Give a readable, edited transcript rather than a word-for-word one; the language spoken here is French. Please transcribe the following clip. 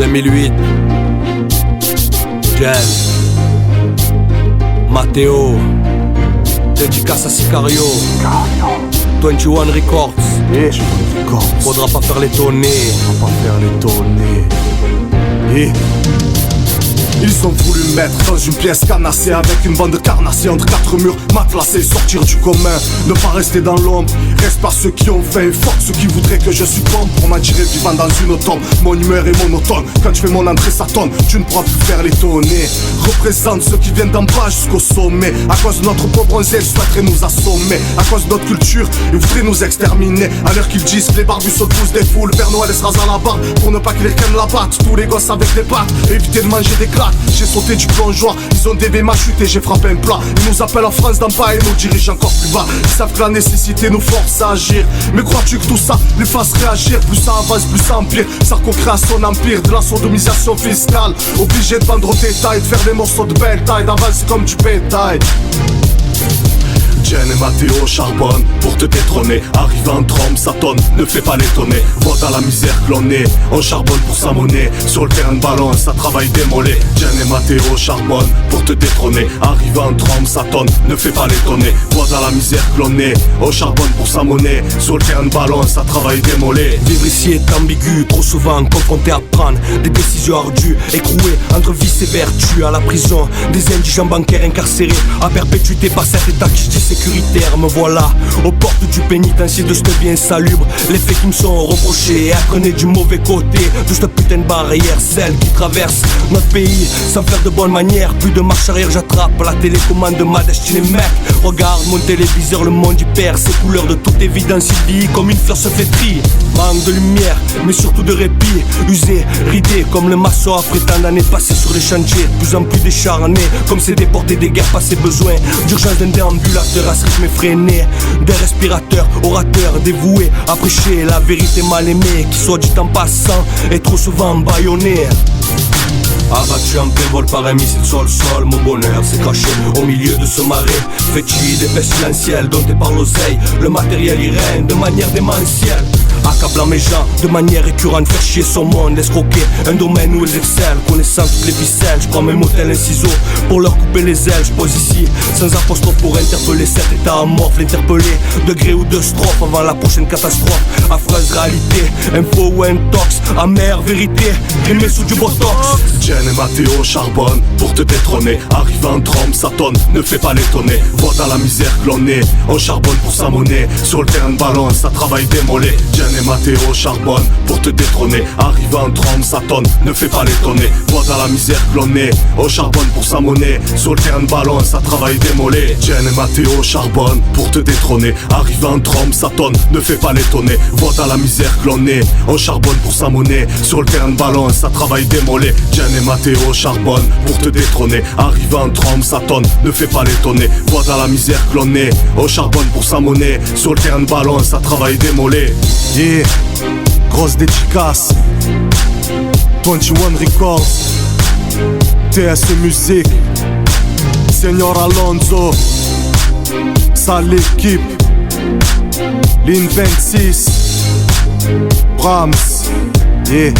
2008. Jen, Matteo, dédicace à Sicario, 21 Records. Faudra pas faire l'étonner. Ils ont voulu me mettre dans une pièce canassée avec une bande carnassée entre quatre murs matelassés, sortir du commun, ne pas rester dans l'ombre. Reste par ceux qui ont faim et fuck ceux qui voudraient que je succombe pour m'attirer vivant dans une tombe. Mon humeur est monotone, quand je fais mon entrée ça tonne. Tu ne pourras plus faire l'étonner. Représente ceux qui viennent d'en bas jusqu'au sommet. À cause de notre pauvre bronzé, ils souhaiteraient nous assommer. À cause de notre culture, ils voudraient nous exterminer. À l'heure qu'ils disent que les barbus se poussent des foules, Père Noël sera à la barbe pour ne pas que les crèmes la battent. Tous les gosses avec des pattes, éviter de manger des claques. J'ai sauté du plongeoir, ils ont dévé ma chute et j'ai frappé un plat. Ils nous appellent en France d'en bas et nous dirigent encore plus bas. Ils savent que la nécessité nous force à agir. Mais crois-tu que tout ça les fasse réagir? Plus ça avance, plus ça empire. Sarko crée son empire de la sodomisation fiscale. Obligé de vendre au détail, de faire des morceaux de belle taille, d'avancer comme du bétail. Jen et Matteo charbonnent pour te détrôner. Arrive en trompe, ça tonne, ne fais pas l'étonner. Vois dans la misère que l'on est, on charbonne pour sa monnaie. Sur le terrain de ballon, ça travaille démolé. Jen et Matteo charbonnent pour te détrôner. Arrive en trompe, ça tonne, ne fais pas l'étonner. Vois dans la misère que l'on est, on charbonne pour sa monnaie. Sur le terrain de ballon, ça travaille démolé. Vivre ici est ambigu, trop souvent confronté à prendre des décisions ardues, écroué entre vice et vertu. À la prison, des indigents bancaires incarcérés à perpétuité par cet état qui je dis sécuritaire. Me voilà aux portes du pénitencier de cette vie insalubre. Les faits qui me sont reprochés, être né du mauvais côté de cette putain de barrière, celle qui traverse notre pays sans faire de bonne manière. Plus de marche arrière, j'attrape la télécommande de ma destinée, mec. Regarde mon téléviseur, le monde y perd ses couleurs. De toute évidence il vit comme une fleur se flétrit. Manque de lumière, mais surtout de répit. Usé, ridé comme le maçon après tant d'années passées sur les chantiers. De plus en plus décharné, comme ces déportés des guerres passées. Besoin d'urgence d'un déambulateur à ce rythme effréné, des respirateurs, orateurs dévoués à prêcher la vérité mal aimée, qui soit dit en passant est trop souvent bâillonnée. Abattu en plein vol par un missile sol, mon bonheur s'est caché au milieu de ce marais fétide et pestilentiel, dompté par l'oseille, le matériel y règne de manière démentielle. Accablant mes gens de manière récurrente, faire chier son monde, escroquer un domaine où ils excellent. Connaissant toutes les ficelles, je prends mes mots tel un ciseau pour leur couper les ailes. Je pose ici sans apostrophe pour interpeller cet état amorphe, l'interpeller de gré ou de strophe avant la prochaine catastrophe. Affreuse réalité, info ou intox, amère vérité, rimée sous du botox. Jen et Matteo charbonnent pour te détrôner. Arrive en trompe, ça tonne, ne fais pas l'étonner. Vois dans la misère que l'on est, on charbonne pour sa monnaie. Sur le terrain de ballon, ça travaille démolé. Jen et Matteo charbonnent pour te détrôner. Arrive en trompe, ça tonne, ne fais pas l'étonner. Vois dans la misère que l'on est, on charbonne pour sa monnaie. Sur le terrain de ballon, ça travaille démolé. Jen et Matteo charbonnent pour te détrôner. Arrive en trompe, ça tonne, ne fais pas l'étonner. Vois dans la misère que l'on est, on charbonne pour sa monnaie. Sur le terrain de ballon, ça travaille démolé. Jen et Matteo charbonnent pour te détrôner. Arrive en trompe, ça tonne, ne fais pas l'étonner. Vois dans la misère que l'on est, on charbonne pour sa monnaie. Sur le terrain de ballon, ça travaille démolé. Yeah, grosse dédicace 21 Records, TS Musique, Senior Alonso, sale l'équipe, Ligne 26, Brahms, yeah.